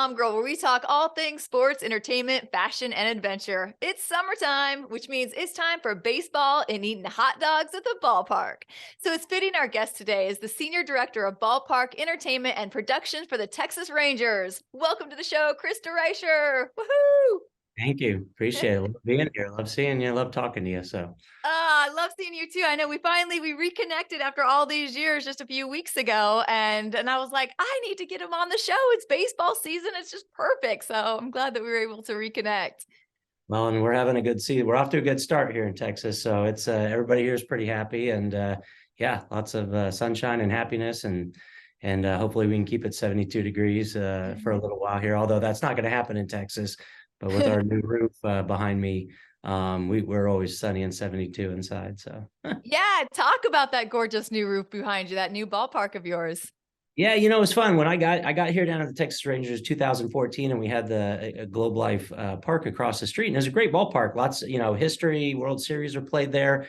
TOMGIRL, where we talk all things sports, entertainment, fashion, and adventure. It's summertime, which means it's time for baseball and eating hot dogs at the ballpark. So it's fitting our guest today is the Senior Director of Ballpark Entertainment and Production for the Texas Rangers. Welcome to the show, Chris DeRuyscher. Woohoo! Thank you. Appreciate it. Love being here. Love seeing you. Love talking to you. So, I love seeing you too. I know we reconnected after all these years just a few weeks ago, and I was like, I need to get him on the show. It's baseball season. It's just perfect. So I'm glad that we were able to reconnect. well, and we're having a good season. We're off to a good start here in Texas. So it's everybody here is pretty happy, and yeah, lots of sunshine and happiness, and hopefully we can keep it 72 degrees for a little while here. Although that's not going to happen in Texas, but with our new roof behind me, we're always sunny and 72 inside. So. Yeah, talk about that gorgeous new roof behind you, that new ballpark of yours. Yeah, it was fun when I got here down at the Texas Rangers 2014, and we had the Globe Life Park across the street, and it was a great ballpark. Lots, history, World Series were played there.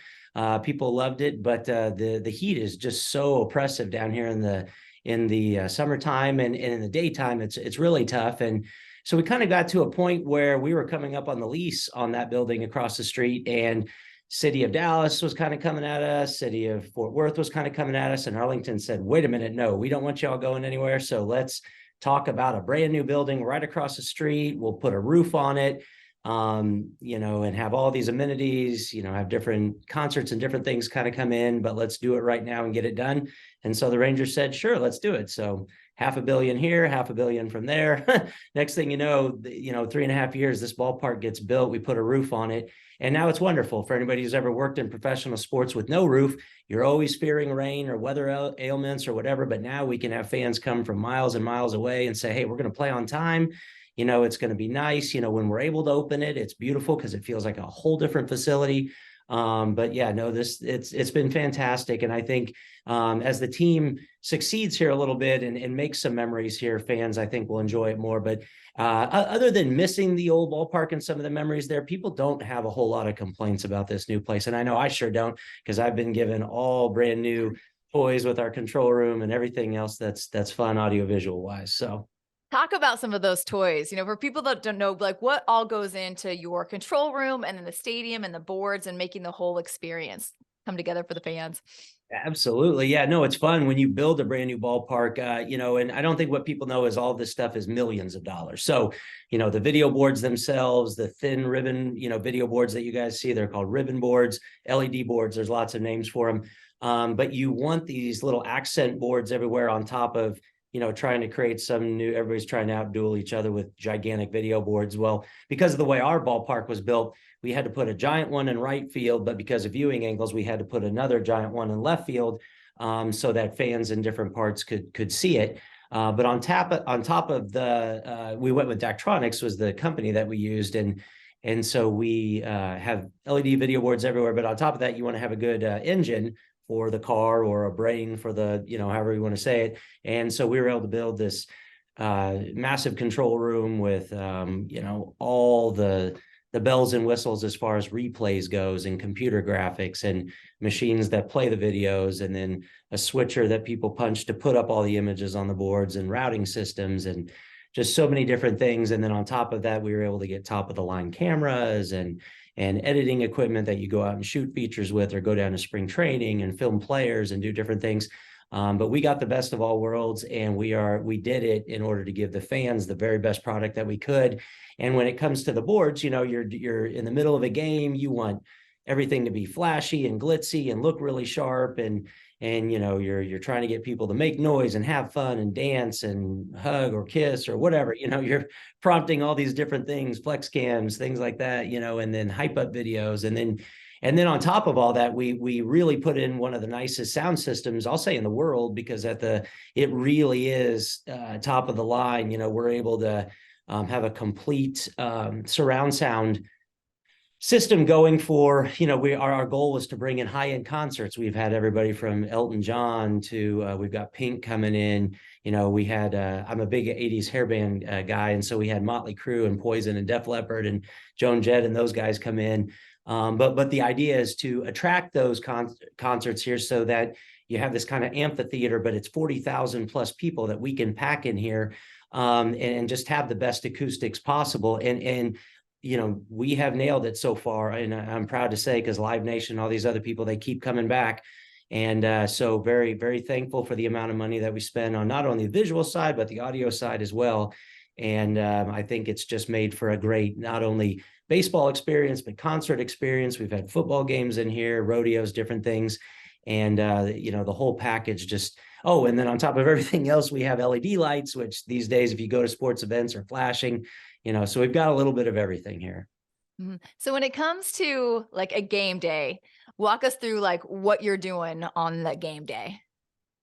People loved it, but the heat is just so oppressive down here in the summertime and in the daytime. It's really tough, and so we kind of got to a point where we were coming up on the lease on that building across the street, and City of Dallas was kind of coming at us. City of Fort Worth was kind of coming at us. And Arlington said, wait a minute, no, we don't want y'all going anywhere. So let's talk about a brand new building right across the street. We'll put a roof on it, and have all these amenities, have different concerts and different things kind of come in, but let's do it right now and get it done. And so the Rangers said, sure, let's do it. So $500 million here, $500 million from there. Next thing you know, 3.5 years, this ballpark gets built. We put a roof on it. And now it's wonderful for anybody who's ever worked in professional sports with no roof. You're always fearing rain or weather ailments or whatever. But now we can have fans come from miles and miles away and say, hey, we're going to play on time. It's going to be nice. When we're able to open it, it's beautiful because it feels like a whole different facility. But yeah, no, it's been fantastic. And I think as the team succeeds here a little bit and makes some memories here, fans, I think will enjoy it more. But other than missing the old ballpark and some of the memories there, people don't have a whole lot of complaints about this new place. And I know I sure don't, because I've been given all brand new toys with our control room and everything else that's fun audiovisual wise. So. Talk about some of those toys, for people that don't know, like what all goes into your control room and then the stadium and the boards and making the whole experience come together for the fans. Absolutely. Yeah, no, it's fun when you build a brand new ballpark, and I don't think what people know is all this stuff is millions of dollars. So, the video boards themselves, the thin ribbon, video boards that you guys see, they're called ribbon boards, LED boards, there's lots of names for them. But you want these little accent boards everywhere on top of, trying to create some new, everybody's trying to outduel each other with gigantic video boards. Well, because of the way our ballpark was built, we had to put a giant one in right field, but because of viewing angles, we had to put another giant one in left field, so that fans in different parts could see it. But on top of the, we went with Daktronics was the company that we used, and so we have LED video boards everywhere. But on top of that, you want to have a good engine for the car or a brain for the, however you want to say it. And so we were able to build this massive control room with, all the bells and whistles as far as replays goes and computer graphics and machines that play the videos, and then a switcher that people punch to put up all the images on the boards, and routing systems, and just so many different things. And then on top of that, we were able to get top of the line cameras and editing equipment that you go out and shoot features with, or go down to spring training and film players and do different things. But we got the best of all worlds, and we did it in order to give the fans the very best product that we could. And when it comes to the boards, you're in the middle of a game, you want everything to be flashy and glitzy and look really sharp, and you're trying to get people to make noise and have fun and dance and hug or kiss or whatever. You're prompting all these different things, flex cams, things like that, and then hype up videos. And then on top of all that, we really put in one of the nicest sound systems, I'll say, in the world, because it really is top of the line. We're able to have a complete surround sound system going for, our goal was to bring in high-end concerts. We've had everybody from Elton John to we've got Pink coming in. We had I'm a big 80s hairband guy, and so we had Motley Crue and Poison and Def Leppard and Joan Jett and those guys come in. But the idea is to attract those concerts here so that you have this kind of amphitheater, but it's 40,000 plus people that we can pack in here. and just have the best acoustics possible. And we have nailed it so far. And I'm proud to say, because Live Nation, all these other people, they keep coming back. And so very, very thankful for the amount of money that we spend on not only the visual side, but the audio side as well. And I think it's just made for a great, not only baseball experience, but concert experience. We've had football games in here, rodeos, different things. And, the whole package just, oh, and then on top of everything else, we have LED lights, which these days, if you go to sports events, are flashing, so we've got a little bit of everything here. So when it comes to like a game day, walk us through like what you're doing on the game day.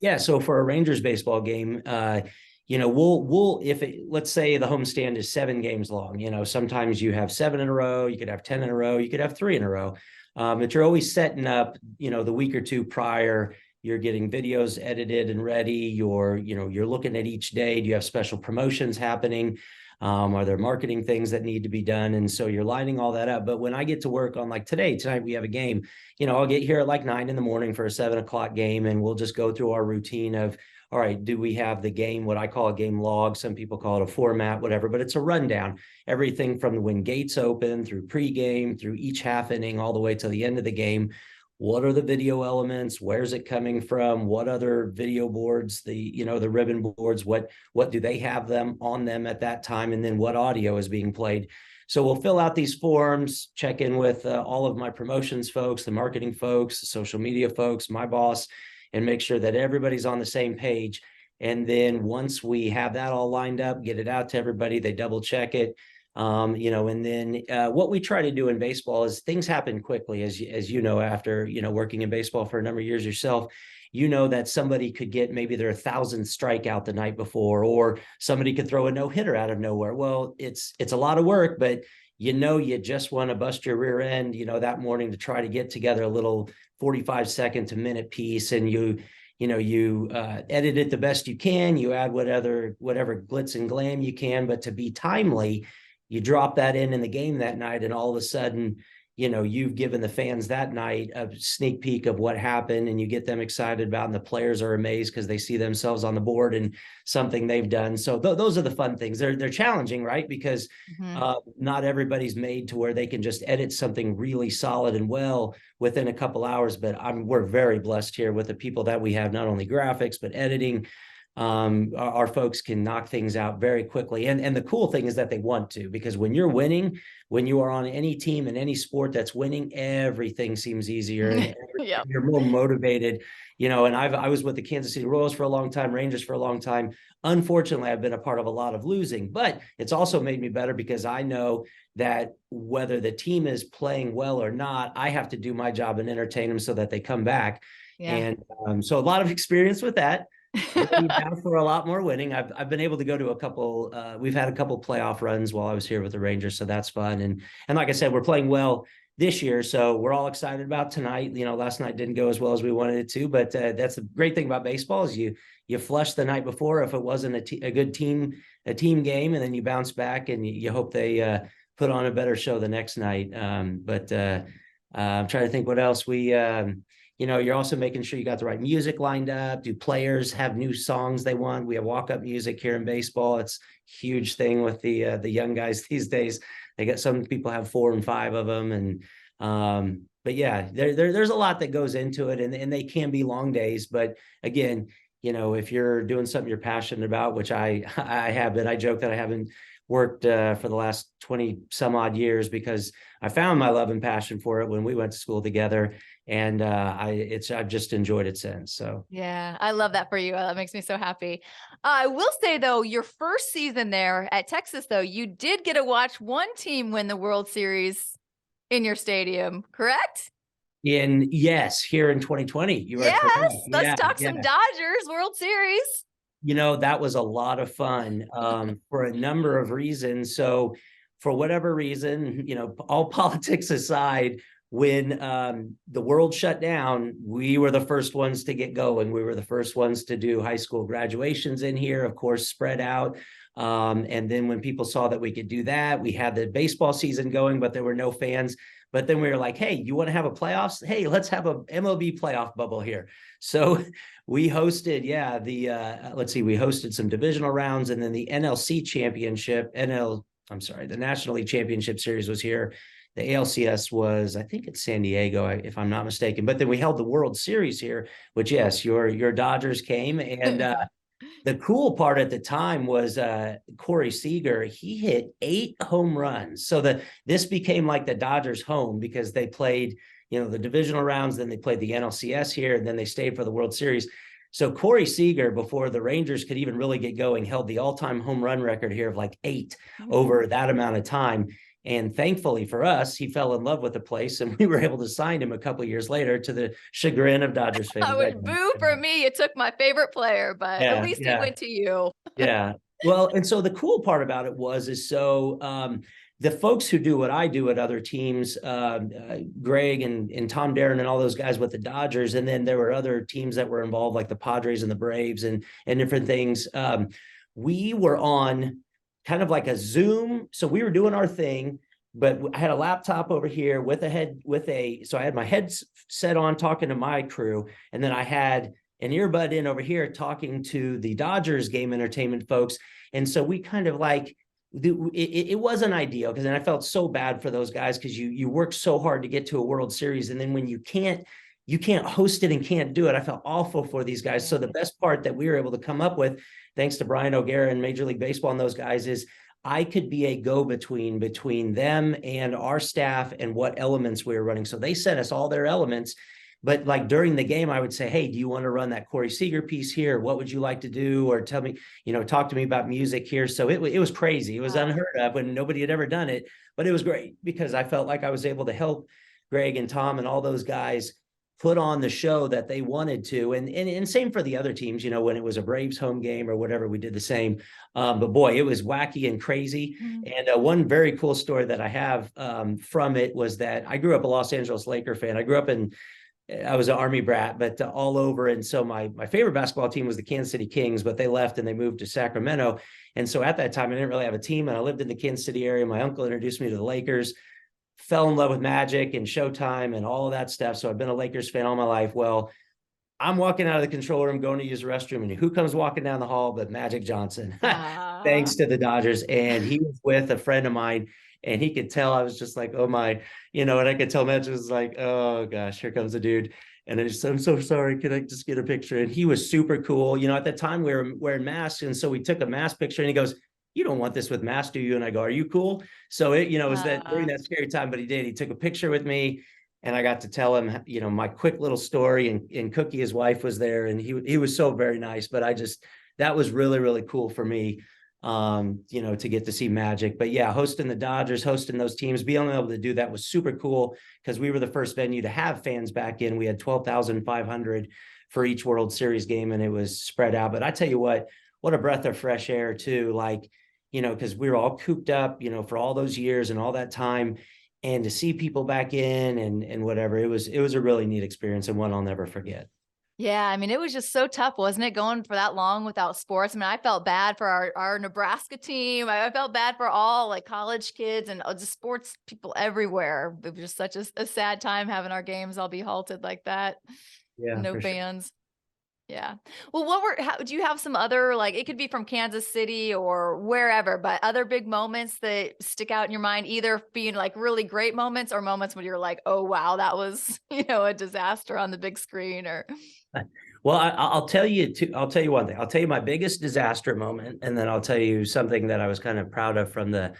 Yeah. So for a Rangers baseball game, we'll let's say the homestand is 7 games long, sometimes you have 7 in a row, you could have 10 in a row, you could have 3 in a row. But you're always setting up, the week or two prior, you're getting videos edited and ready. You're looking at each day. Do you have special promotions happening? Are there marketing things that need to be done? And so you're lining all that up. But when I get to work on like tonight we have a game, I'll get here at like 9 in the morning for a 7 o'clock game. And we'll just go through our routine of, all right, do we have the game, what I call a game log? Some people call it a format, whatever, but it's a rundown. Everything from when gates open through pregame, through each half inning, all the way to the end of the game. What are the video elements? Where's it coming from? What other video boards, the ribbon boards, what do they have them on them at that time? And then what audio is being played? So we'll fill out these forms, check in with all of my promotions folks, the marketing folks, the social media folks, my boss, and make sure that everybody's on the same page. And then once we have that all lined up, get it out to everybody, they double check it. And then what we try to do in baseball is things happen quickly, as after, working in baseball for a number of years yourself, that somebody could get maybe their 1,000th strikeout the night before, or somebody could throw a no-hitter out of nowhere. Well, it's a lot of work, but you just want to bust your rear end, that morning to try to get together a little 45-second to minute piece, and you edit it the best you can. You add whatever glitz and glam you can, but to be timely, you drop that in the game that night, and all of a sudden, you've given the fans that night a sneak peek of what happened, and you get them excited about, and the players are amazed because they see themselves on the board and something they've done. So those are the fun things. They're challenging, right? Because not everybody's made to where they can just edit something really solid and well within a couple hours. But we're very blessed here with the people that we have, not only graphics, but editing. Our folks can knock things out very quickly. And the cool thing is that they want to, because when you're winning, when you are on any team in any sport that's winning, everything seems easier and you're more motivated, and I was with the Kansas City Royals for a long time, Rangers for a long time. Unfortunately, I've been a part of a lot of losing, but it's also made me better because I know that whether the team is playing well or not, I have to do my job and entertain them so that they come back. Yeah. And so a lot of experience with that. Down for a lot more winning. I've been able to go to a couple. We've had a couple playoff runs while I was here with the Rangers, so that's fun. And like I said, we're playing well this year, so we're all excited about tonight. Last night didn't go as well as we wanted it to, but that's the great thing about baseball is you flush the night before if it wasn't a good team game, and then you bounce back and you hope they put on a better show the next night. But I'm trying to think what else we. You're also making sure you got the right music lined up. Do players have new songs they want? We have walk-up music here in baseball. It's a huge thing with the young guys these days. Some people have 4 and 5 of them. And but yeah, there's a lot that goes into it, and they can be long days. But again, if you're doing something you're passionate about, which I have been, I joke that I haven't worked for the last 20 some odd years because I found my love and passion for it when we went to school together. And I've just enjoyed it since. So yeah, I love that for you. That makes me so happy. I will say though, your first season there at Texas, though, you did get to watch one team win the World Series in your stadium, correct? Yes, here in 2020. Yes, let's talk some Dodgers World Series. That was a lot of fun for a number of reasons. So for whatever reason, all politics aside, when the world shut down, we were the first ones to get going. We were the first ones to do high school graduations in here, of course, spread out. And then when people saw that we could do that, we had the baseball season going, but there were no fans. But then we were like, hey, you want to have a playoffs? Hey, let's have a MLB playoff bubble here. So we hosted, we hosted some divisional rounds, and then the NLC championship, the National League Championship Series was here. The ALCS was, I think it's San Diego, if I'm not mistaken. But then we held the World Series here, which, yes, your Dodgers came. And the cool part at the time was Corey Seager. He hit 8 home runs. So this became like the Dodgers' home, because they played, the divisional rounds, then they played the NLCS here, and then they stayed for the World Series. So Corey Seager, before the Rangers could even really get going, held the all-time home run record here of like 8 over that amount of time. And thankfully for us, he fell in love with the place, and we were able to sign him a couple of years later, to the chagrin of Dodgers fans. I would boo for me. You took my favorite player, but at least it went to you. Yeah. Well, and so the cool part about it is the folks who do what I do at other teams, Greg and Tom Darren and all those guys with the Dodgers, and then there were other teams that were involved, like the Padres and the Braves and different things. We were on kind of like a Zoom. So we were doing our thing, but I had a laptop over here so I had my headset on talking to my crew, and then I had an earbud in over here talking to the Dodgers game entertainment folks. And so we kind of like, it wasn't ideal, because then I felt so bad for those guys, because you work so hard to get to a World Series, and then when you can't host it and can't do it, I felt awful for these guys. So the best part that we were able to come up with, thanks to Brian O'Gara and Major League Baseball and those guys, is I could be a go-between between them and our staff and what elements we were running. So they sent us all their elements. But like during the game, I would say, hey, do you want to run that Corey Seager piece here? What would you like to do? Or tell me, talk to me about music here. So it was crazy. It was unheard of, when nobody had ever done it. But it was great, because I felt like I was able to help Greg and Tom and all those guys put on the show that they wanted to. And same for the other teams, when it was a Braves home game or whatever, we did the same. But boy, it was wacky and crazy. Mm-hmm. And one very cool story that I have from it was that I grew up a Los Angeles Laker fan. I was an Army brat, but all over. And so my favorite basketball team was the Kansas City Kings, but they left and they moved to Sacramento. And so at that time, I didn't really have a team, and I lived in the Kansas City area. My uncle introduced me to the Lakers, fell in love with Magic and Showtime and all of that stuff. So I've been a Lakers fan all my life. Well, I'm walking out of the control room, going to use the restroom, and who comes walking down the hall but Magic Johnson, thanks to the Dodgers. And he was with a friend of mine, and he could tell I was just like, oh my, and I could tell Magic was like, oh gosh, here comes a dude. And I just said, I'm so sorry, can I just get a picture? And he was super cool. At the time we were wearing masks, and so we took a mask picture, and he goes, you don't want this with masks, do you? And I go, are you cool? So it was that during that scary time, but he did. He took a picture with me, and I got to tell him, my quick little story, and Cookie, his wife, was there, and he was so very nice. But that was really, really cool for me, to get to see Magic. But yeah, hosting the Dodgers, hosting those teams, being able to do that was super cool, because we were the first venue to have fans back in. We had 12,500 for each World Series game, and it was spread out. But I tell you what a breath of fresh air too, because we were all cooped up, for all those years and all that time, and to see people back in and whatever, it was a really neat experience, and one I'll never forget. Yeah, I mean, it was just so tough, wasn't it, going for that long without sports? I mean, I felt bad for our Nebraska team. I felt bad for all like college kids and just sports people everywhere. It was just such a sad time having our games all be halted like that. Yeah, no fans. Sure. Yeah. Well, do you have some other, like, it could be from Kansas City or wherever, but other big moments that stick out in your mind, either being like really great moments or moments when you're like, oh, wow, that was, a disaster on the big screen? Or. Well, I'll tell you one thing. I'll tell you my biggest disaster moment, and then I'll tell you something that I was kind of proud of from the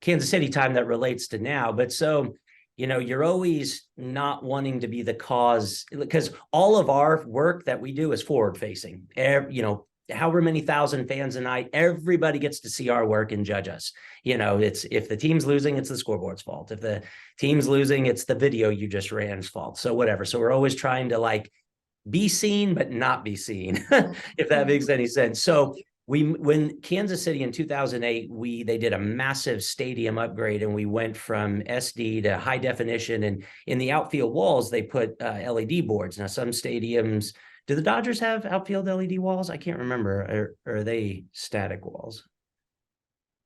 Kansas City time that relates to now. But so, you're always not wanting to be the cause, because all of our work that we do is forward facing. However many thousand fans a night, everybody gets to see our work and judge us. It's, if the team's losing, it's the scoreboard's fault. If the team's losing, it's the video you just ran's fault. So whatever. So we're always trying to be seen, but not be seen, if that makes any sense. So when Kansas City in 2008, they did a massive stadium upgrade, and we went from SD to high definition. And in the outfield walls, they put LED boards. Now, some stadiums, do the Dodgers have outfield LED walls? I can't remember. Or are they static walls?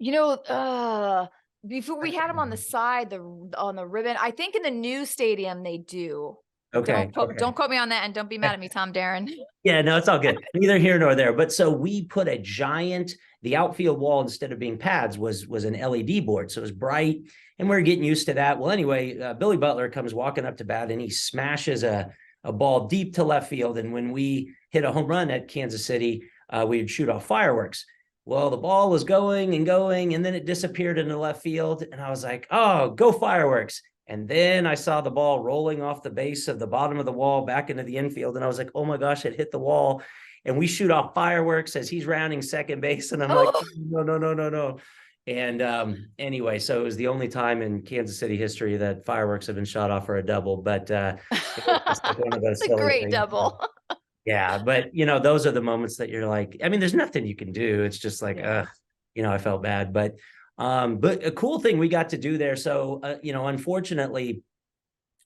Before we had them on the side, on the ribbon. I think in the new stadium they do. Okay. Don't quote me on that, and don't be mad at me, Tom Darren. Yeah, no, it's all good. Neither here nor there. But so we put the outfield wall, instead of being pads, was an LED board. So it was bright, and we're getting used to that. Well, anyway, Billy Butler comes walking up to bat, and he smashes a ball deep to left field. And when we hit a home run at Kansas City, we'd shoot off fireworks. Well, the ball was going and going, and then it disappeared into left field. And I was like, oh, go fireworks. And then I saw the ball rolling off the base of the bottom of the wall back into the infield. And I was like, oh my gosh, it hit the wall. And we shoot off fireworks as he's rounding second base. And I'm like, no, no, no, no, no. And anyway, so it was the only time in Kansas City history that fireworks have been shot off for a double. But it was like one of those It's a great double. Yeah. But, those are the moments that you're like, I mean, there's nothing you can do. It's just like, I felt bad. But a cool thing we got to do there. So, unfortunately,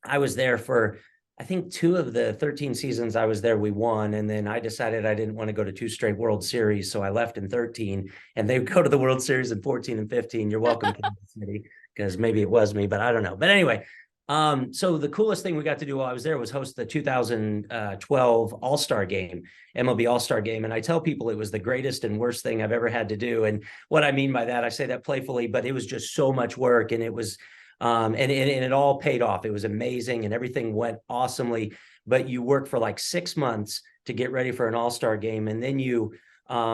I was there for, I think 2 of the 13 seasons I was there, we won. And then I decided I didn't want to go to 2 straight World Series. So I left in 13, and they go to the World Series in 14 and 15. You're welcome, Kansas City, because maybe it was me, but I don't know. But anyway, so the coolest thing we got to do while I was there was host the 2012 All-Star game, MLB All-Star game. And I tell people it was the greatest and worst thing I've ever had to do. And what I mean by that, I say that playfully, but it was just so much work, and it was, and it all paid off. It was amazing, and everything went awesomely, but you work for like 6 months to get ready for an All-Star game. And then I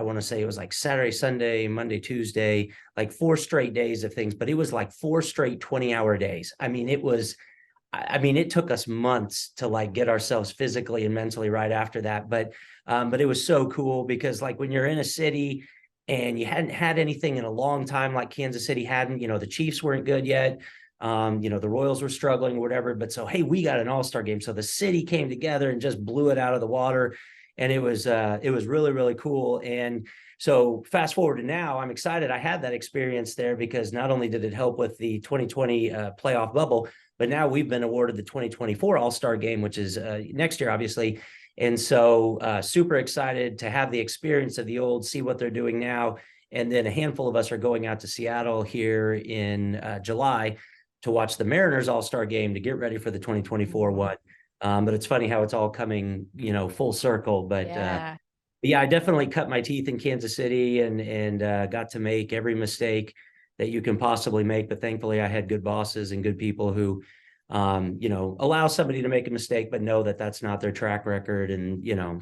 want to say it was like Saturday, Sunday, Monday, Tuesday, like 4 straight days of things, but it was like 4 straight 20-hour days. I mean, it took us months to like get ourselves physically and mentally right after that. But it was so cool, because like when you're in a city and you hadn't had anything in a long time, like Kansas City hadn't, the Chiefs weren't good yet. The Royals were struggling or whatever, but so, hey, we got an All-Star game. So the city came together and just blew it out of the water. And it was really, really cool. And so fast forward to now, I'm excited I had that experience there, because not only did it help with the 2020 playoff bubble, but now we've been awarded the 2024 All-Star game, which is next year, obviously. And so super excited to have the experience of the old, see what they're doing now. And then a handful of us are going out to Seattle here in July to watch the Mariners All-Star game to get ready for the 2024 one. But it's funny how it's all coming, full circle. But I definitely cut my teeth in Kansas City and got to make every mistake that you can possibly make. But thankfully, I had good bosses and good people who, allow somebody to make a mistake, but know that that's not their track record. And, you're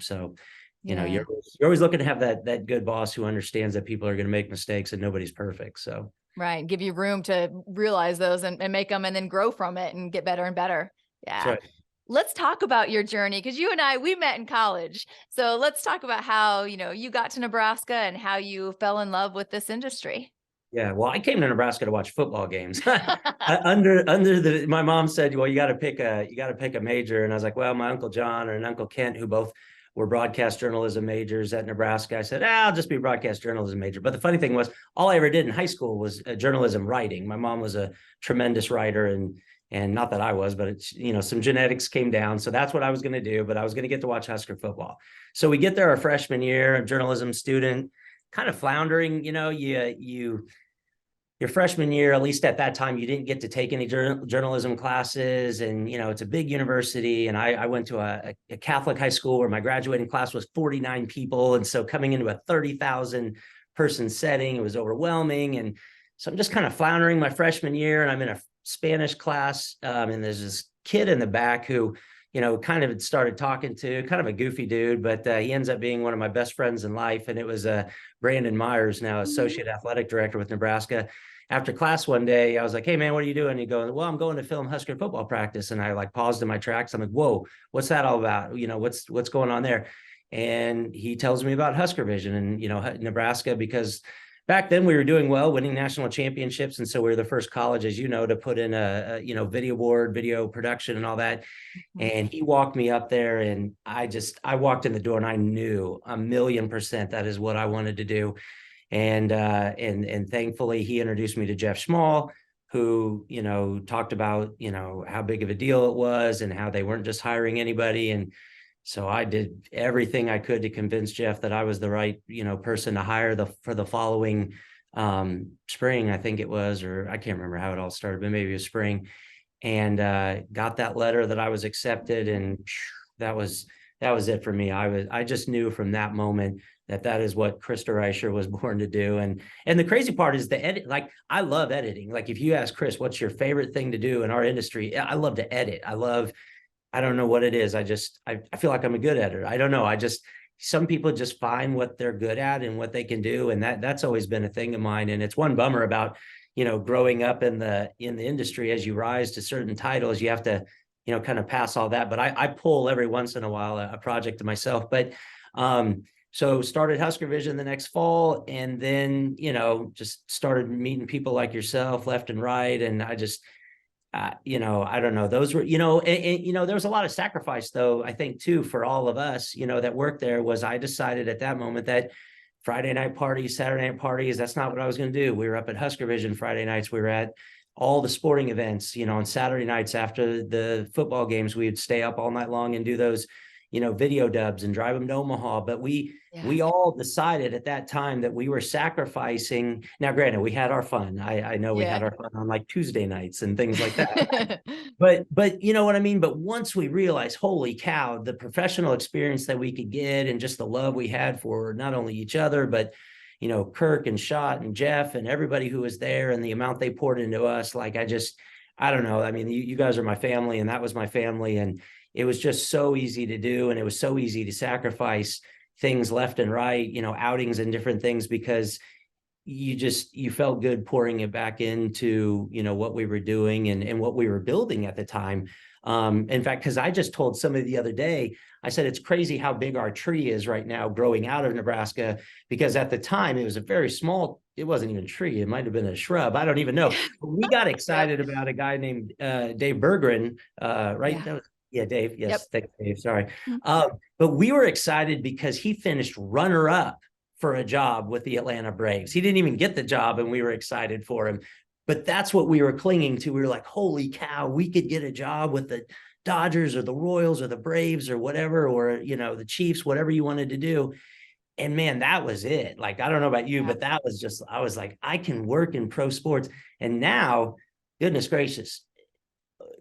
always looking to have that good boss who understands that people are going to make mistakes and nobody's perfect. So. Right. Give you room to realize those and make them, and then grow from it and get better and better. Yeah. Right. Let's talk about your journey, because you and I, we met in college. So let's talk about how, you got to Nebraska and how you fell in love with this industry. Yeah, well, I came to Nebraska to watch football games. My mom said, well, you got to pick a major. And I was like, well, my Uncle John and Uncle Kent, who both were broadcast journalism majors at Nebraska. I said, I'll just be a broadcast journalism major. But the funny thing was, all I ever did in high school was journalism writing. My mom was a tremendous writer, and not that I was, but it's, some genetics came down. So that's what I was going to do, but I was going to get to watch Husker football. So we get there our freshman year, a journalism student, kind of floundering, your freshman year, at least at that time, you didn't get to take any journalism classes. And, it's a big university. And I went to a Catholic high school where my graduating class was 49 people. And so coming into a 30,000 person setting, it was overwhelming. And so I'm just kind of floundering my freshman year, and I'm in a Spanish class. And there's this kid in the back who, kind of started talking to, kind of a goofy dude, but he ends up being one of my best friends in life. And it was Brandon Myers, now associate athletic director with Nebraska. After class one day, I was like, hey man, what are you doing? He goes, well, I'm going to film Husker football practice. And I like paused in my tracks. I'm like, whoa, what's that all about? What's going on there? And he tells me about HuskerVision and, Nebraska, because back then we were doing well, winning national championships. And so we were the first college, as you know, to put in a video board, video production and all that. Mm-hmm. And he walked me up there, and I walked in the door, and I knew 1,000,000% that is what I wanted to do. And thankfully he introduced me to Jeff Small, who, talked about, how big of a deal it was and how they weren't just hiring anybody. And So I did everything I could to convince Jeff that I was the right, person to hire for the following spring, I think it was, or I can't remember how it all started, but maybe it was spring. And got that letter that I was accepted, and that was it for me. I just knew from that moment that is what Chris DeRuyscher was born to do. And the crazy part is the edit. Like, I love editing. Like, if you ask Chris, what's your favorite thing to do in our industry? I love to edit. I don't know what it is. I feel like I'm a good editor. I don't know. Some people just find what they're good at and what they can do. And that's always been a thing of mine. And it's one bummer about, growing up in the industry. As you rise to certain titles, you have to, kind of pass all that. But I pull every once in a while a project to myself. But so started HuskerVision the next fall, and then, just started meeting people like yourself left and right. And I just, I don't know, those were, there was a lot of sacrifice, though, I think, too, for all of us, that worked there. Was I decided at that moment that Friday night parties, Saturday night parties, that's not what I was going to do. We were up at HuskerVision Friday nights. We were at all the sporting events, on Saturday nights after the football games. We would stay up all night long and do those, video dubs and drive them to Omaha. But we all decided at that time that we were sacrificing. Now, granted, we had our fun. I know we had our fun on like Tuesday nights and things like that. but you know what I mean? But once we realized, holy cow, the professional experience that we could get, and just the love we had for not only each other, but, Kirk and Schott and Jeff and everybody who was there, and the amount they poured into us. Like, I don't know. I mean, you guys are my family, and that was my family. And it was just so easy to do. And it was so easy to sacrifice things left and right, outings and different things, because you felt good pouring it back into, what we were doing and what we were building at the time. In fact, because I just told somebody the other day, I said, it's crazy how big our tree is right now growing out of Nebraska, because at the time it was a very small, it wasn't even a tree. It might've been a shrub. I don't even know. But we got excited about a guy named Dave Berggren, right? Yeah, Dave. Yes. Yep. Thanks, Dave. Sorry. But we were excited because he finished runner-up for a job with the Atlanta Braves. He didn't even get the job, and we were excited for him. But that's what we were clinging to. We were like, holy cow, we could get a job with the Dodgers or the Royals or the Braves or whatever, or, the Chiefs, whatever you wanted to do. And man, that was it. Like, I don't know about you, but that was just, I was like, I can work in pro sports. And now, goodness gracious,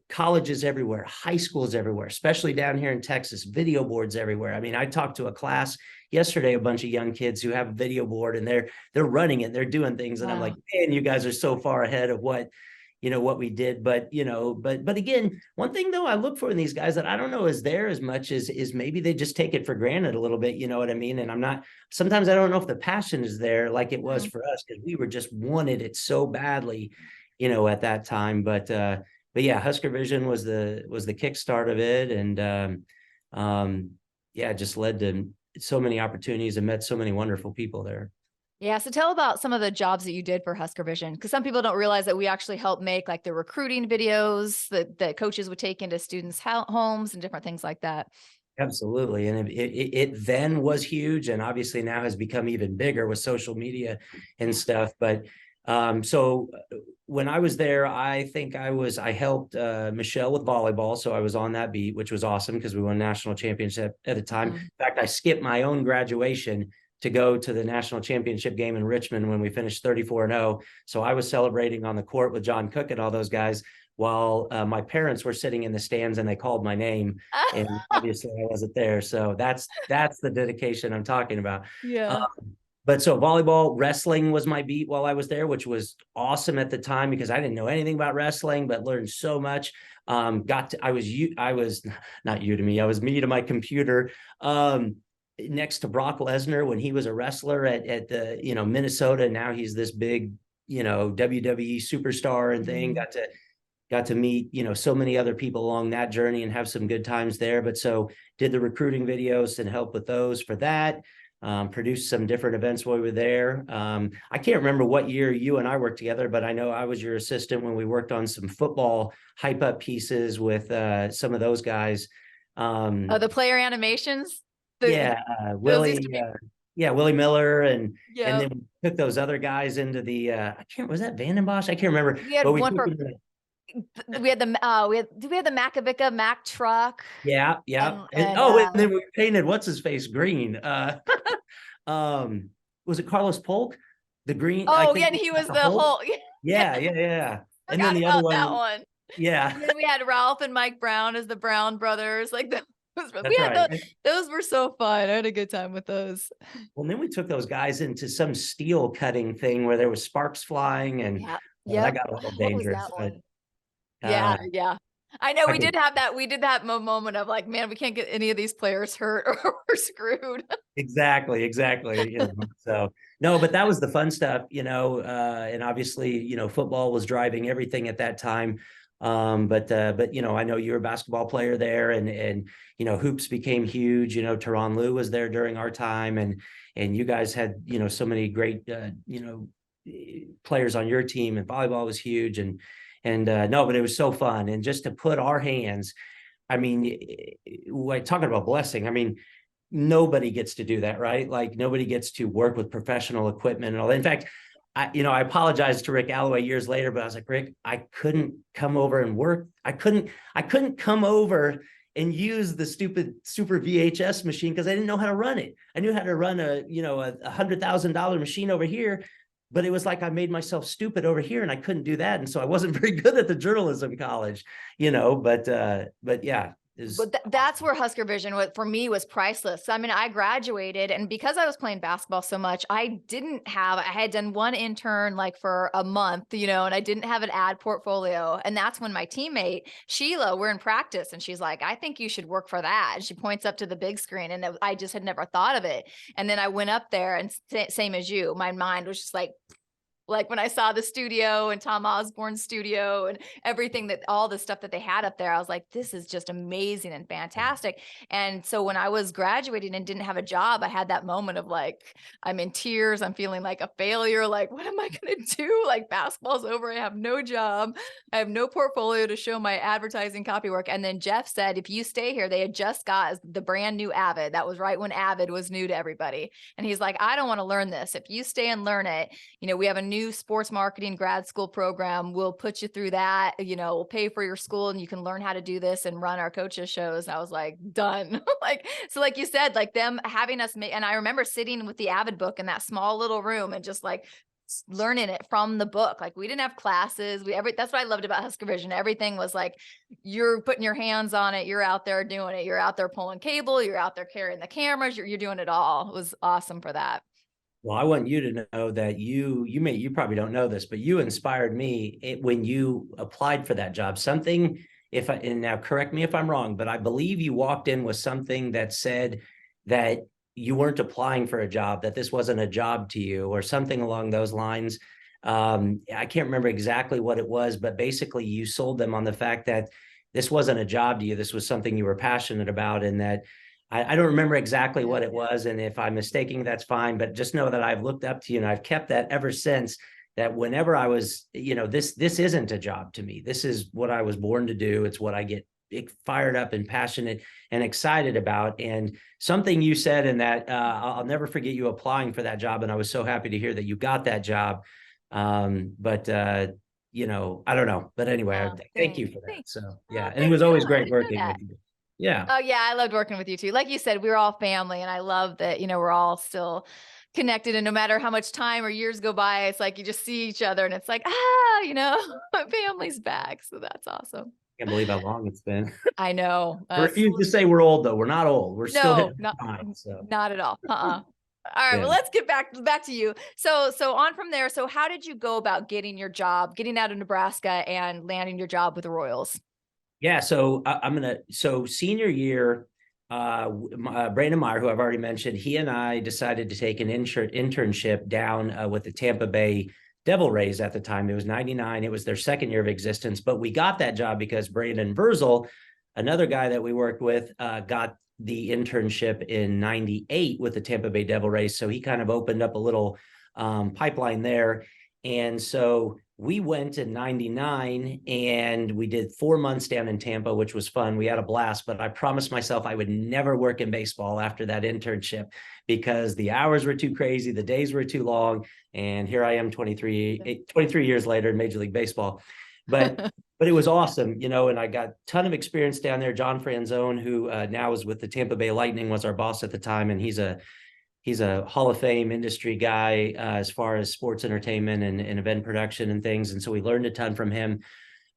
colleges everywhere, high schools everywhere, especially down here in Texas, video boards everywhere. I mean, I talked to a class yesterday, a bunch of young kids who have a video board, and they're running it, they're doing things. And I'm like, man, you guys are so far ahead of what we did. But, but again, one thing though, I look for in these guys that I don't know is there as much as is maybe they just take it for granted a little bit. You know what I mean? And sometimes I don't know if the passion is there like it was for us, because we were just wanted it so badly, at that time. But yeah, HuskerVision was the kickstart of it. And it just led to so many opportunities and met so many wonderful people there. Yeah. So tell about some of the jobs that you did for HuskerVision, because some people don't realize that we actually helped make like the recruiting videos that coaches would take into students' homes and different things like that. Absolutely. And it then was huge, and obviously now has become even bigger with social media and stuff. But so when I was there, I think I helped Michelle with volleyball. So I was on that beat, which was awesome because we won a national championship at the time. In fact, I skipped my own graduation to go to the national championship game in Richmond when we finished 34-0. So I was celebrating on the court with John Cook and all those guys, while my parents were sitting in the stands, and they called my name, and obviously I wasn't there. So that's the dedication I'm talking about. Yeah. But so volleyball, wrestling was my beat while I was there, which was awesome at the time because I didn't know anything about wrestling, but learned so much. I was not you to me. I was me to my computer. Next to Brock Lesnar when he was a wrestler at the, Minnesota. Now he's this big, WWE superstar and thing. Got to meet, so many other people along that journey and have some good times there. But so did the recruiting videos and help with those for that. Produced some different events while we were there. I can't remember what year you and I worked together, but I know I was your assistant when we worked on some football hype up pieces with some of those guys. The player animations. Willie Miller and then we took those other guys into the was that Vandenbosch? I can't remember. We had one for We had do we have the Macavica Mac truck? Yeah, yeah. And And oh, and then we painted what's his face green. Um, was it Carlos Polk? The green, I oh think yeah, and he was the the Hulk. whole yeah, Yeah, yeah, yeah. And then forgot the other about that one, one. yeah, And then we had Ralph and Mike Brown as the Brown brothers. Like we that's had right. those were so fun. I had a good time with those. Well, then we took those guys into some steel cutting thing where there was sparks flying, and Yeah. that Yep. got a little What was dangerous. that But one? Yeah, yeah. I know I we could did have that. We did that moment of like, man, we can't get any of these players hurt or we're screwed. exactly, exactly. So no, but that was the fun stuff, and obviously, football was driving everything at that time. But I know you're a basketball player there, and hoops became huge. Teron Lou was there during our time, and you guys had so many great players on your team, and volleyball was huge, and no, but it was so fun, and just to put our hands. I mean, like talking about blessing. I mean, nobody gets to do that, right? Like nobody gets to work with professional equipment and all that. In fact, I apologized to Rick Alloway years later, but I was like, Rick, I couldn't come over and work. I couldn't come over and use the stupid super VHS machine because I didn't know how to run it. I knew how to run a $100,000 machine over here, but it was like I made myself stupid over here and I couldn't do that. And so I wasn't very good at the journalism college, but yeah, But that's where HuskerVision for me was priceless. I mean, I graduated, and because I was playing basketball so much, I had done one intern like for a month, and I didn't have an ad portfolio. And that's when my teammate Sheila, we're in practice, and she's like, "I think you should work for that." And she points up to the big screen, and I just had never thought of it. And then I went up there, and same as you, my mind was just like when I saw the studio and Tom Osborne's studio and everything all the stuff that they had up there, I was like, this is just amazing and fantastic. And so when I was graduating and didn't have a job, I had that moment of like, I'm in tears. I'm feeling like a failure. Like, what am I going to do? Like basketball's over. I have no job. I have no portfolio to show my advertising copy work. And then Jeff said, if you stay here, they had just got the brand new Avid. That was right when Avid was new to everybody. And he's like, I don't want to learn this. If you stay and learn it, we have a new sports marketing grad school program. We'll put you through that, we'll pay for your school and you can learn how to do this and run our coaches shows. And I was like, done. So like you said, like them having us and I remember sitting with the Avid book in that small little room and just like learning it from the book. Like we didn't have classes. That's what I loved about HuskerVision. Everything was like, you're putting your hands on it. You're out there doing it. You're out there pulling cable. You're out there carrying the cameras. You're doing it all. It was awesome for that. Well, I want you to know that you probably don't know this, but you inspired me when you applied for that job. And now correct me if I'm wrong, but I believe you walked in with something that said that you weren't applying for a job, that this wasn't a job to you or something along those lines. I can't remember exactly what it was, but basically you sold them on the fact that this wasn't a job to you. This was something you were passionate about, and that I don't remember exactly what it was. And if I'm mistaken, that's fine. But just know that I've looked up to you and I've kept that ever since, that whenever I was, this isn't a job to me. This is what I was born to do. It's what I get fired up and passionate and excited about. And something you said in that, I'll never forget you applying for that job. And I was so happy to hear that you got that job. But I don't know. But anyway, thank you for that. So yeah, and it was always great working with you. Yeah. Oh yeah, I loved working with you too. Like you said, we were all family, and I love that, we're all still connected, and no matter how much time or years go by, it's like you just see each other and it's like, my family's back. So that's awesome. I can't believe how long it's been. I know. I refuse to say we're old though. We're not old. We're still No, hitting time, so. not at all. All right, Yeah. well, let's get back to you. So on from there. So how did you go about getting getting out of Nebraska and landing your job with the Royals? Yeah, so senior year, Brandon Meyer, who I've already mentioned, he and I decided to take an internship down with the Tampa Bay Devil Rays at the time. It was 99. It was their second year of existence, but we got that job because Brandon Verzel, another guy that we worked with, got the internship in 98 with the Tampa Bay Devil Rays. So he kind of opened up a little pipeline there. And so we went in 99 and we did 4 months down in Tampa, which was fun. We had a blast, but I promised myself I would never work in baseball after that internship because the hours were too crazy. The days were too long. And here I am 23 years later in Major League Baseball. but it was awesome, and I got a ton of experience down there. John Franzone, who now is with the Tampa Bay Lightning, was our boss at the time, and he's a Hall of Fame industry guy as far as sports entertainment and event production and things. And so we learned a ton from him.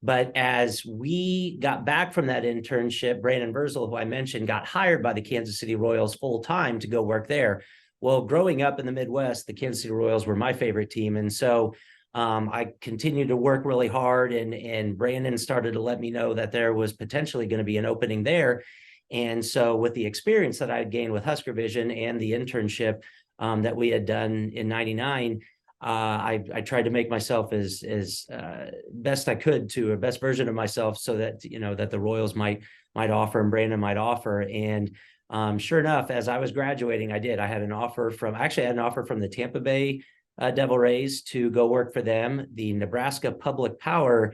But as we got back from that internship, Brandon Verzel, who I mentioned, got hired by the Kansas City Royals full time to go work there. Well, growing up in the Midwest, the Kansas City Royals were my favorite team. And so I continued to work really hard, and Brandon started to let me know that there was potentially going to be an opening there. And so with the experience that I had gained with HuskerVision and the internship that we had done in 99, I tried to make myself as best I could to a best version of myself, so that, that the Royals might offer and Brandon might offer. And sure enough, as I was graduating, I had an offer from the Tampa Bay Devil Rays to go work for them. The Nebraska Public Power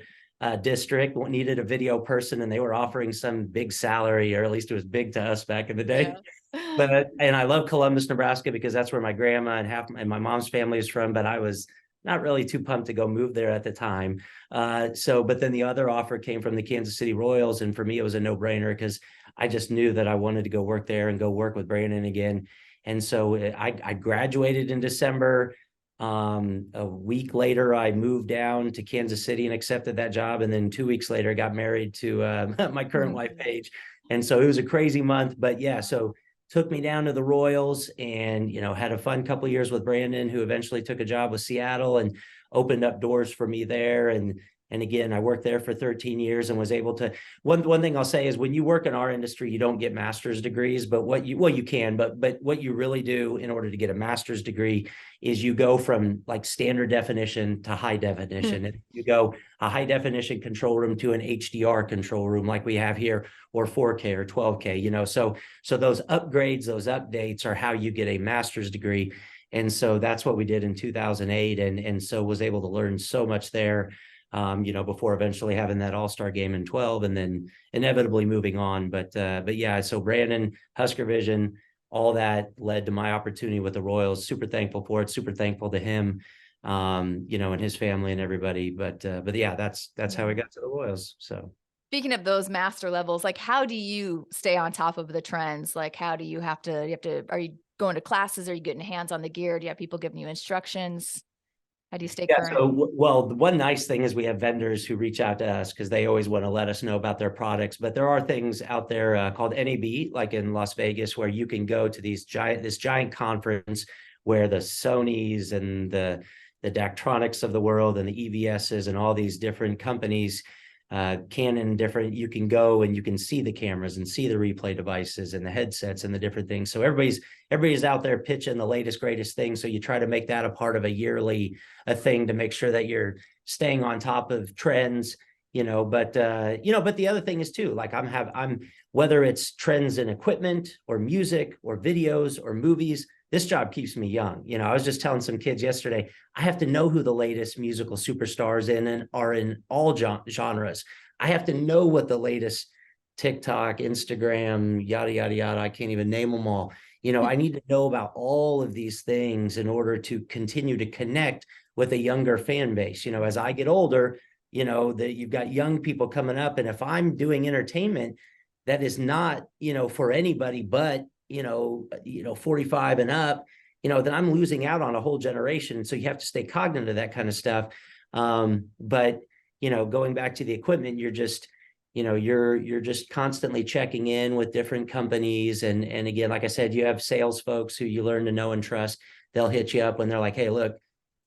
district needed a video person, and they were offering some big salary, or at least it was big to us back in the day. Yeah. And I love Columbus, Nebraska, because that's where my grandma and my mom's family is from, but I was not really too pumped to go move there at the time. But then the other offer came from the Kansas City Royals, and for me, it was a no-brainer, because I just knew that I wanted to go work there and go work with Brandon again. And so I graduated in December. A week later, I moved down to Kansas City and accepted that job. And then 2 weeks later, got married to my current wife, Paige. And so it was a crazy month, but yeah, so took me down to the Royals, and, had a fun couple of years with Brandon, who eventually took a job with Seattle and opened up doors for me there. And again, I worked there for 13 years and was able to, one thing I'll say is, when you work in our industry, you don't get master's degrees, but you can, but what you really do in order to get a master's degree is you go from like standard definition to high definition. And you go a high definition control room to an HDR control room like we have here, or 4K or 12K, so those upgrades, those updates are how you get a master's degree. And so that's what we did in 2008. And so was able to learn so much there. Before eventually having that all-star game in 12, and then inevitably moving on. But yeah, so Brandon, HuskerVision, all that led to my opportunity with the Royals. Super thankful for it. Super thankful to him, and his family and everybody. But yeah, that's how I got to the Royals. So. Speaking of those master levels, like, how do you stay on top of the trends? Like, how do you have to, are you going to classes? Are you getting hands on the gear? Do you have people giving you instructions? How do you stay current? So, well, the one nice thing is we have vendors who reach out to us because they always want to let us know about their products. But there are things out there called NAB, like in Las Vegas, where you can go to this giant conference where the Sonys and the Daktronics of the world and the EVSs and all these different companies, Canon, you can go and you can see the cameras and see the replay devices and the headsets and the different things. So everybody's out there pitching the latest, greatest thing. So you try to make that a part of a thing to make sure that you're staying on top of trends, but the other thing is too, like I'm whether it's trends in equipment or music or videos or movies, this job keeps me young. I was just telling some kids yesterday, I have to know who the latest musical superstars are in all genres. I have to know what the latest TikTok, Instagram, yada, yada, yada. I can't even name them all. I need to know about all of these things in order to continue to connect with a younger fan base. As I get older, that you've got young people coming up. And if I'm doing entertainment that is not, for anybody but 45 and up, then I'm losing out on a whole generation. So you have to stay cognizant of that kind of stuff. But going back to the equipment, you're just constantly checking in with different companies. And again, like I said, you have sales folks who you learn to know and trust. They'll hit you up when they're like, hey, look,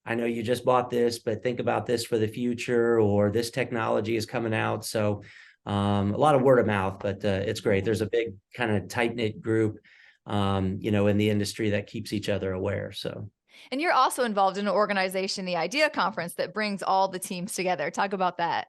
I know you just bought this, but think about this for the future, or this technology is coming out. So a lot of word of mouth, but it's great. There's a big kind of tight-knit group, in the industry that keeps each other aware. So. And you're also involved in an organization, the Idea Conference, that brings all the teams together. Talk about that.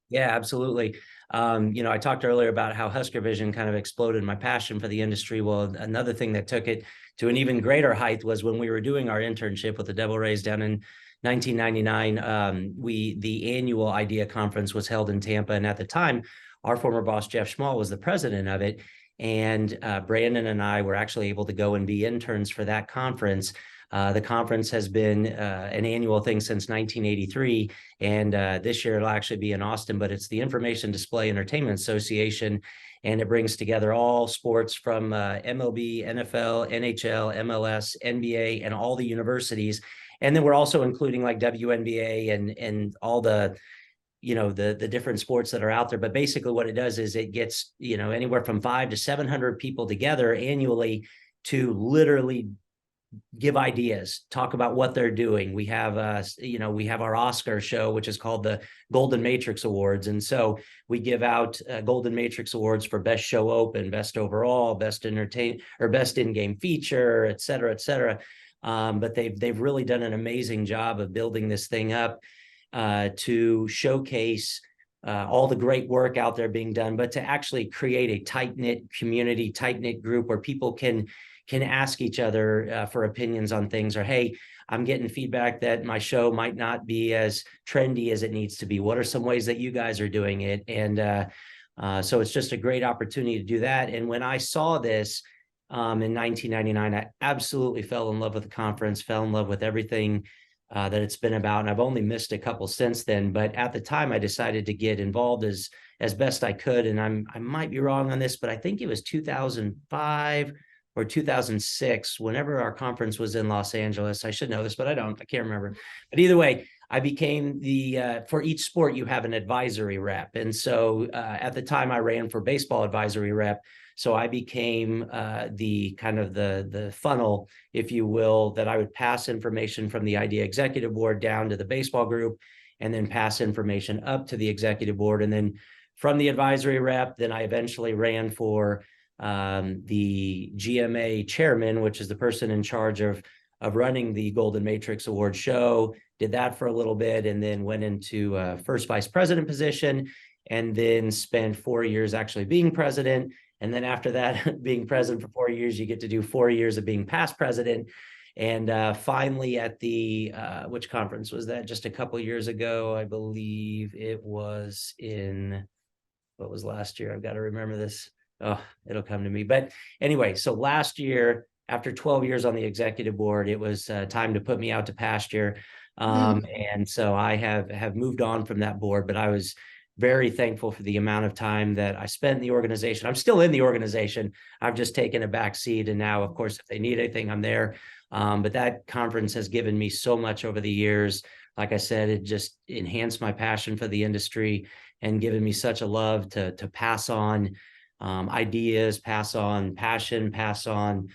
Yeah, absolutely. I talked earlier about how HuskerVision kind of exploded my passion for the industry. Well, another thing that took it to an even greater height was when we were doing our internship with the Devil Rays down in 1999. The annual Idea Conference was held in Tampa, and at the time, our former boss Jeff Schmall was the president of it. And Brandon and I were actually able to go and be interns for that conference. The conference has been an annual thing since 1983, and this year it'll actually be in Austin, but it's the Information Display Entertainment Association, and it brings together all sports from MLB, NFL, NHL, MLS, NBA, and all the universities. And then we're also including like WNBA and all the the different sports that are out there. But basically what it does is it gets anywhere from 500 to 700 people together annually to literally give ideas, talk about what they're doing. We have we have our Oscar show, which is called the Golden Matrix Awards, and so we give out Golden Matrix Awards for best show open, best overall, best entertain, or best in-game feature, et cetera, et cetera. But they've really done an amazing job of building this thing up to showcase all the great work out there being done, but to actually create a tight-knit community, tight-knit group where people can ask each other for opinions on things, or, hey, I'm getting feedback that my show might not be as trendy as it needs to be. What are some ways that you guys are doing it? And so it's just a great opportunity to do that. And when I saw this in 1999, I absolutely fell in love with the conference, fell in love with everything that it's been about. And I've only missed a couple since then, but at the time I decided to get involved as best I could. And I might be wrong on this, but I think it was 2005 or 2006, whenever our conference was in Los Angeles. I should know this, but I can't remember. But either way, I became for each sport, you have an advisory rep. And so at the time I ran for baseball advisory rep. So I became the funnel, if you will, that I would pass information from the idea executive board down to the baseball group, and then pass information up to the executive board. And then from the advisory rep, then I eventually ran for the GMA chairman, which is the person in charge of running the Golden Matrix Award show. Did that for a little bit, and then went into first vice president position, and then spent 4 years actually being president. And then after that, being president for 4 years, you get to do 4 years of being past president. And finally at the, which conference was that? Just a couple of years ago, I believe it was what was last year? I've got to remember this. Oh, it'll come to me. But anyway, so last year, after 12 years on the executive board, it was time to put me out to pasture. And so I have moved on from that board, but I was very thankful for the amount of time that I spent in the organization. I'm still in the organization. I've just taken a back seat. And now, of course, if they need anything, I'm there. But that conference has given me so much over the years. Like I said, it just enhanced my passion for the industry and given me such a love to pass on ideas, pass on passion, pass on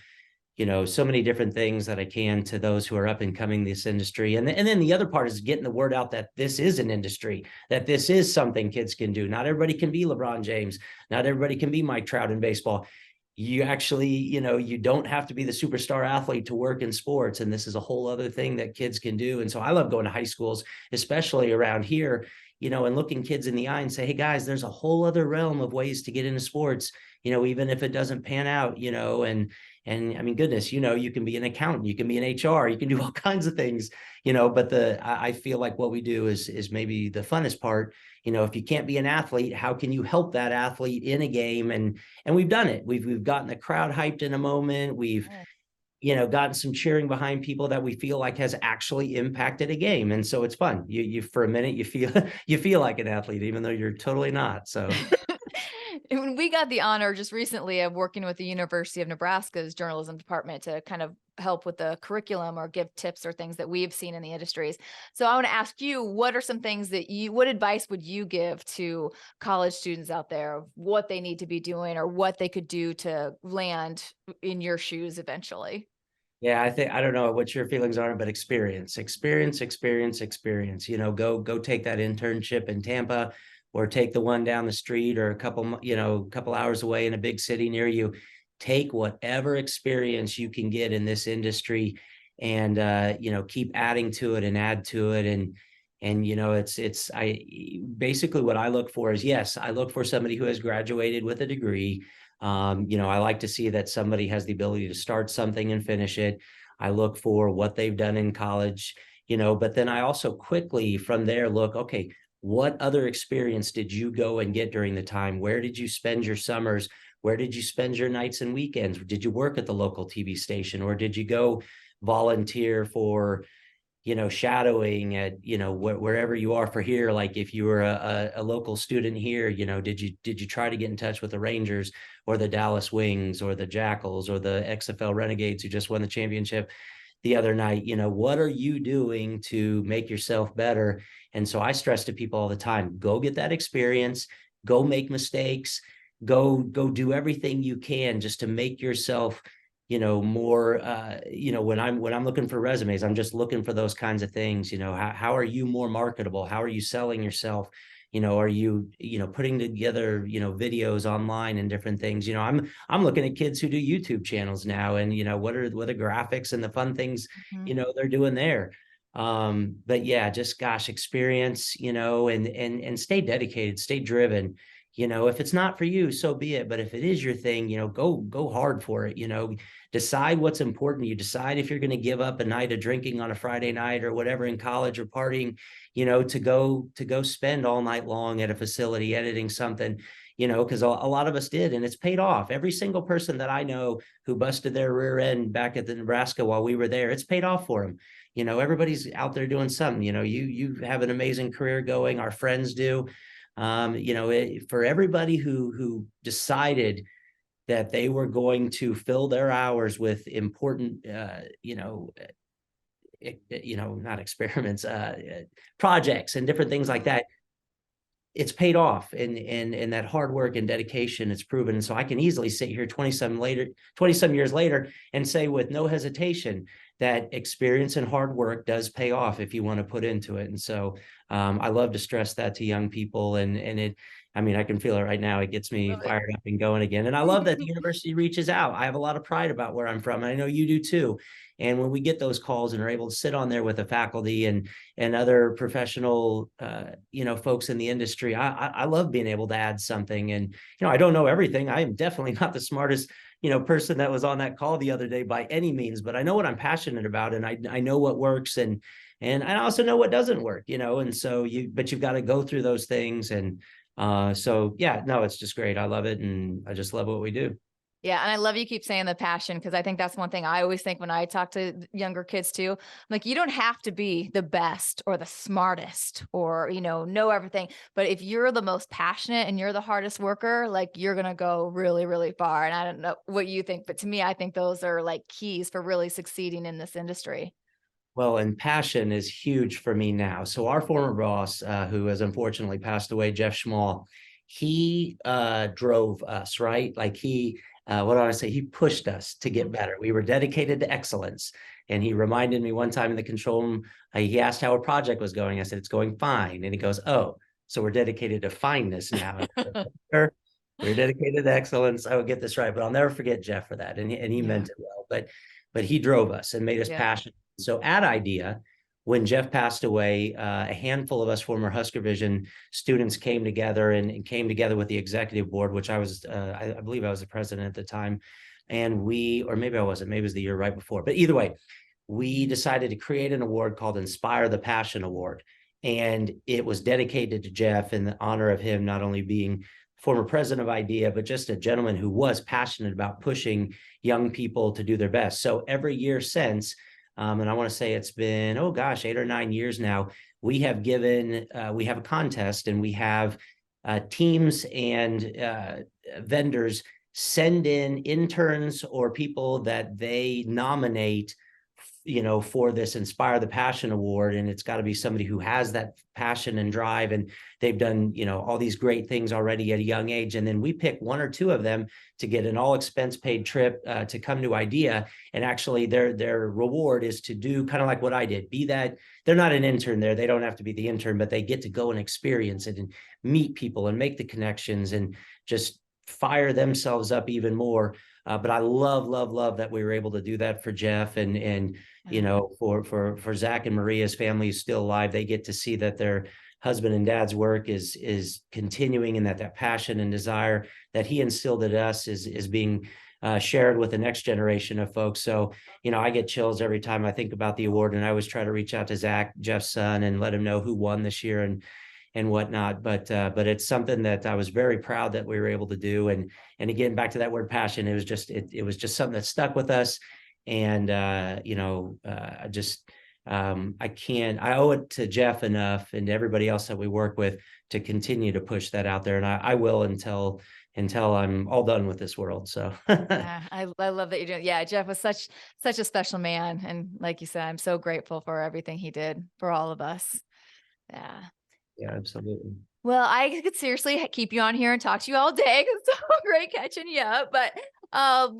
so many different things that I can to those who are up and coming this industry. And then the other part is getting the word out that this is an industry, that this is something kids can do. Not everybody can be LeBron James. Not everybody can be Mike Trout in baseball. You actually, you don't have to be the superstar athlete to work in sports. And this is a whole other thing that kids can do. And so I love going to high schools, especially around here, and looking kids in the eye and say, hey guys, there's a whole other realm of ways to get into sports, even if it doesn't pan out, and I mean, goodness, you can be an accountant, you can be an HR, you can do all kinds of things, but I feel like what we do is maybe the funnest part. If you can't be an athlete, how can you help that athlete in a game? And we've done it. We've gotten the crowd hyped in a moment. We've, gotten some cheering behind people that we feel like has actually impacted a game. And so it's fun. You for a minute, you feel like an athlete, even though you're totally not. So. When we got the honor just recently of working with the University of Nebraska's journalism department to kind of help with the curriculum or give tips or things that we've seen in the industries. So I want to ask you, what are some things what advice would you give to college students out there of what they need to be doing or what they could do to land in your shoes eventually? Yeah, I don't know what your feelings are, but experience. Go take that internship in Tampa, or take the one down the street, or a couple hours away in a big city near you. Take whatever experience you can get in this industry, and keep adding to it and add to it. And basically what I look for is, yes, I look for somebody who has graduated with a degree. I like to see that somebody has the ability to start something and finish it. I look for what they've done in college, but then I also quickly from there look, okay, what other experience did you go and get during the time? Where did you spend your summers? Where did you spend your nights and weekends? Did you work at the local TV station, or did you go volunteer for, shadowing at, wherever you are for here. Like if you were a local student here, did you try to get in touch with the Rangers or the Dallas Wings or the Jackals or the XFL Renegades who just won the championship the other night? What are you doing to make yourself better? And so I stress to people all the time, go get that experience, go make mistakes, go do everything you can just to make yourself more, when I'm looking for resumes, I'm just looking for those kinds of things. How are you more marketable? How are you selling yourself? Are you, putting together, videos online and different things? I'm looking at kids who do YouTube channels now, and, what are the graphics and the fun things, they're doing there. But yeah, just gosh, experience, and stay dedicated, stay driven. If it's not for you, so be it. But if it is your thing, go hard for it. Decide what's important. You decide if you're going to give up a night of drinking on a Friday night or whatever in college or partying, to go spend all night long at a facility editing something, because a lot of us did, and it's paid off. Every single person that I know who busted their rear end back at the Nebraska while we were there, it's paid off for them. Everybody's out there doing something. You have an amazing career going. Our friends do. For everybody who decided that they were going to fill their hours with important, not experiments, projects and different things like that, it's paid off, and that hard work and dedication, it's proven. And so I can easily sit here 20 some years later and say with no hesitation that experience and hard work does pay off if you want to put into it. And so I love to stress that to young people, and I can feel it right now. It gets me fired up and going again. And I love that the university reaches out. I have a lot of pride about where I'm from. I know you do too. And when we get those calls and are able to sit on there with the faculty and other professional, folks in the industry, I love being able to add something. And, I don't know everything. I am definitely not the smartest, person that was on that call the other day by any means, but I know what I'm passionate about, and I know what works, and I also know what doesn't work, and so you've got to go through those things. And so yeah, no, it's just great. I love it, and I just love what we do. Yeah. And I love you keep saying the passion, because I think that's one thing I always think when I talk to younger kids too. I'm like, you don't have to be the best or the smartest or, know everything. But if you're the most passionate and you're the hardest worker, like you're going to go really, really far. And I don't know what you think, but to me, I think those are like keys for really succeeding in this industry. Well, and passion is huge for me now. So our former boss, who has unfortunately passed away, Jeff Schmall, he drove us, right? Like what do I say? He pushed us to get better. We were dedicated to excellence. And he reminded me one time in the control room, he asked how a project was going. I said, it's going fine. And he goes, oh, so we're dedicated to fineness now. We're dedicated to excellence. I will get this right, but I'll never forget Jeff for that. And he meant it well, but he drove us and made us passionate. So at IDEA, when Jeff passed away, a handful of us former HuskerVision students came together and came together with the executive board, which I was, I believe I was the president at the time. And or maybe I wasn't, maybe it was the year right before. But either way, we decided to create an award called Inspire the Passion Award. And it was dedicated to Jeff in the honor of him not only being former president of IDEA, but just a gentleman who was passionate about pushing young people to do their best. So every year since, and I want to say it's been, 8 or 9 years now, we have a contest, and we have teams and vendors send in interns or people that they nominate, for this Inspire the Passion Award. And it's got to be somebody who has that passion and drive, and they've done, all these great things already at a young age. And then we pick 1 or 2 of them to get an all expense paid trip to come to IDEA. And actually their reward is to do kind of like what I did, they're not an intern there. They don't have to be the intern, but they get to go and experience it and meet people and make the connections and just fire themselves up even more. But I love that we were able to do that for Jeff, and for Zach and Maria's family is still alive. They get to see that their husband and dad's work is continuing, and that passion and desire that he instilled in us is being shared with the next generation of folks. So, I get chills every time I think about the award, and I always try to reach out to Zach, Jeff's son, and let him know who won this year and whatnot. But it's something that I was very proud that we were able to do. And again, back to that word passion, it was just something that stuck with us. And, I owe it to Jeff enough and everybody else that we work with to continue to push that out there. And I will until I'm all done with this world. So Yeah, I love that you do. Yeah, Jeff was such a special man. And like you said, I'm so grateful for everything he did for all of us. Yeah. yeah, absolutely. Well, I could seriously keep you on here and talk to you all day. It's so great catching you up, but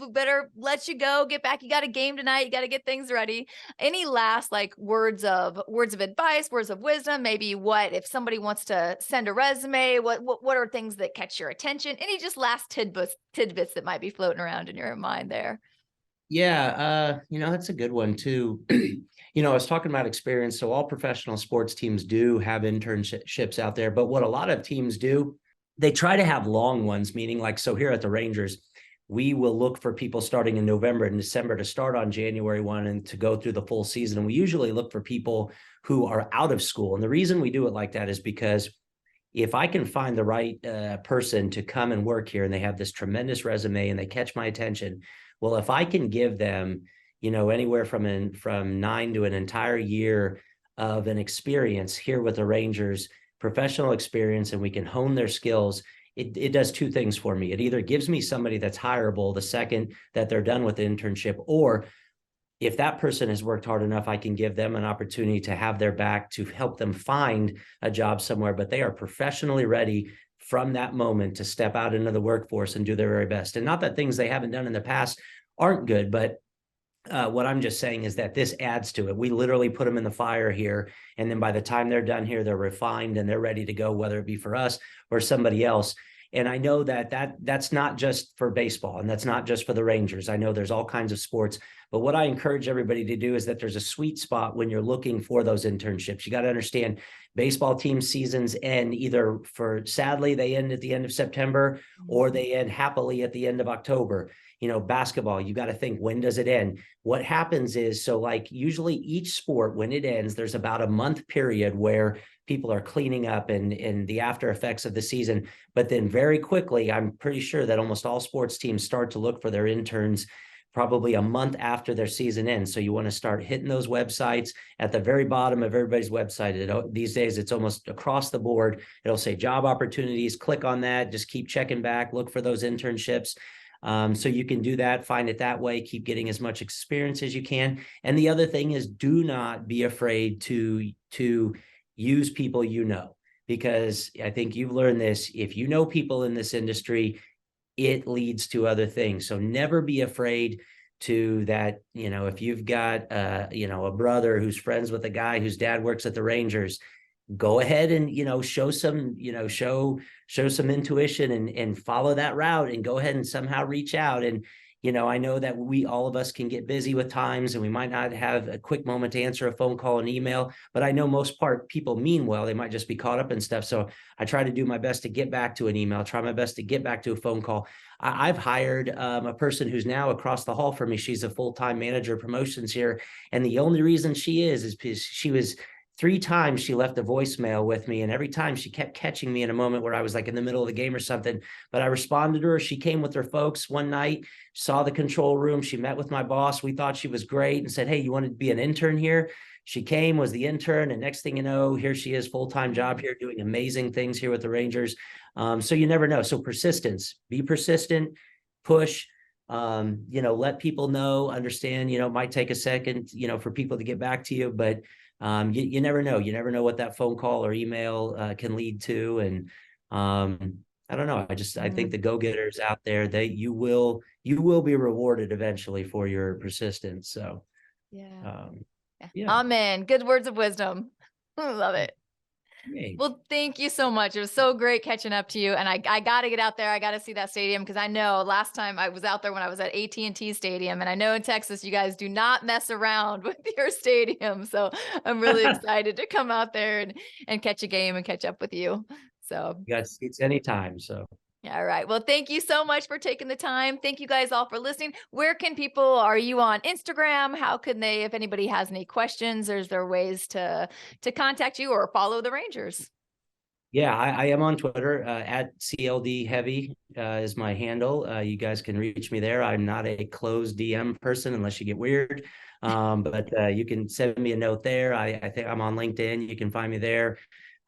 we better let you go. Get back. You got a game tonight. You got to get things ready. Any last like words of advice, words of wisdom? Maybe what if somebody wants to send a resume? What are things that catch your attention? Any just last tidbits that might be floating around in your mind there? Yeah, that's a good one too. I was talking about experience. So all professional sports teams do have internships out there, but what a lot of teams do, they try to have long ones, meaning like, so here at the Rangers, we will look for people starting in November and December to start on January 1 and to go through the full season. And we usually look for people who are out of school. And the reason we do it like that is because if I can find the right person to come and work here and they have this tremendous resume and they catch my attention, well, if I can give them, anywhere from 9 to an entire year of an experience here with the Rangers, professional experience, and we can hone their skills, it does two things for me. It either gives me somebody that's hireable the second that they're done with the internship, or if that person has worked hard enough, I can give them an opportunity to have their back to help them find a job somewhere, but they are professionally ready from that moment to step out into the workforce and do their very best. And not that things they haven't done in the past aren't good, but what I'm just saying is that this adds to it. We literally put them in the fire here. And then by the time they're done here, they're refined and they're ready to go, whether it be for us or somebody else. And I know that's not just for baseball and that's not just for the Rangers. I know there's all kinds of sports, but what I encourage everybody to do is that there's a sweet spot when you're looking for those internships. You got to understand baseball team seasons end sadly, they end at the end of September or they end happily at the end of October. Basketball, you got to think, when does it end? What happens is, so like usually each sport, when it ends, there's about a month period where people are cleaning up and the after effects of the season. But then very quickly, I'm pretty sure that almost all sports teams start to look for their interns probably a month after their season ends. So you want to start hitting those websites at the very bottom of everybody's website. These days, it's almost across the board. It'll say job opportunities. Click on that. Just keep checking back. Look for those internships. So you can do that, find it that way, keep getting as much experience as you can. And the other thing is, do not be afraid to use people because I think you've learned this. If you know people in this industry, it leads to other things. So never be afraid to that. If you've got a brother who's friends with a guy whose dad works at the Rangers, go ahead and show some intuition and follow that route and go ahead and somehow reach out. And I know that all of us can get busy with times and we might not have a quick moment to answer a phone call and email, but I know most people mean well. They might just be caught up in stuff. So I try to do my best to get back to an email, try my best to get back to a phone call. I've hired a person who's now across the hall from me. She's a full-time manager of promotions here. And the only reason she is because she was 3 times she left a voicemail with me, and every time she kept catching me in a moment where I was like in the middle of the game or something, but I responded to her. She came with her folks one night, saw the control room. She met with my boss. We thought she was great and said, "Hey, you want to be an intern here?" She came, was the intern, and next thing you know, here she is, full-time job here, doing amazing things here with the Rangers. So you never know. So persistence, be persistent, push, let people know, understand, it might take a second, for people to get back to you, but you never know. You never know what that phone call or email can lead to. And I don't know. I think the go-getters out there, you will be rewarded eventually for your persistence. So Yeah. yeah. Amen. Good words of wisdom. I love it. Hey. Well, thank you so much. It was so great catching up to you. And I got to get out there. I got to see that stadium because I know last time I was out there when I was at AT&T Stadium. And I know in Texas, you guys do not mess around with your stadium. So I'm really excited to come out there and catch a game and catch up with you. So You got seats anytime. So. All right. Well, thank you so much for taking the time. Thank you guys all for listening. Where can are you on Instagram? How can they, if anybody has any questions, is there ways to contact you or follow the Rangers? Yeah, I am on Twitter, at CLD Heavy is my handle. You guys can reach me there. I'm not a closed DM person unless you get weird. But you can send me a note there. I think I'm on LinkedIn. You can find me there.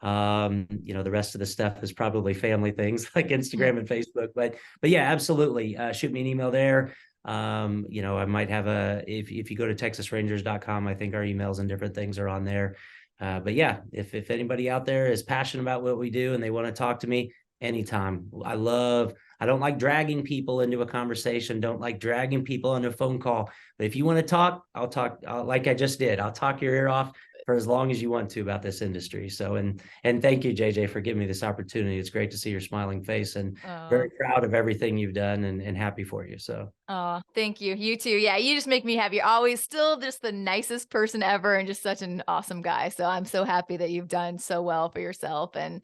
The rest of the stuff is probably family things like Instagram and Facebook. But yeah, absolutely. Shoot me an email there. I might have if you go to texasrangers.com, I think our emails and different things are on there. But yeah, if anybody out there is passionate about what we do and they want to talk to me anytime, I don't like dragging people into a conversation, don't like dragging people on a phone call. But if you want to talk, I'll talk like I just did. I'll talk your ear off for as long as you want to about this industry. So, and thank you, JJ, for giving me this opportunity. It's great to see your smiling face and very proud of everything you've done and happy for you. So. Oh, thank you. You too. Yeah. You just make me happy. You're always still just the nicest person ever and just such an awesome guy. So I'm so happy that you've done so well for yourself. And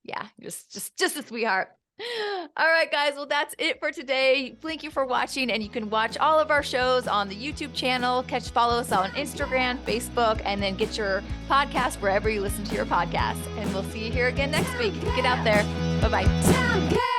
yeah, just a sweetheart. All right, guys. Well, that's it for today. Thank you for watching, and you can watch all of our shows on the YouTube channel. Follow us on Instagram, Facebook, and then get your podcast wherever you listen to your podcasts. And we'll see you here again next week. Get out there. Bye-bye.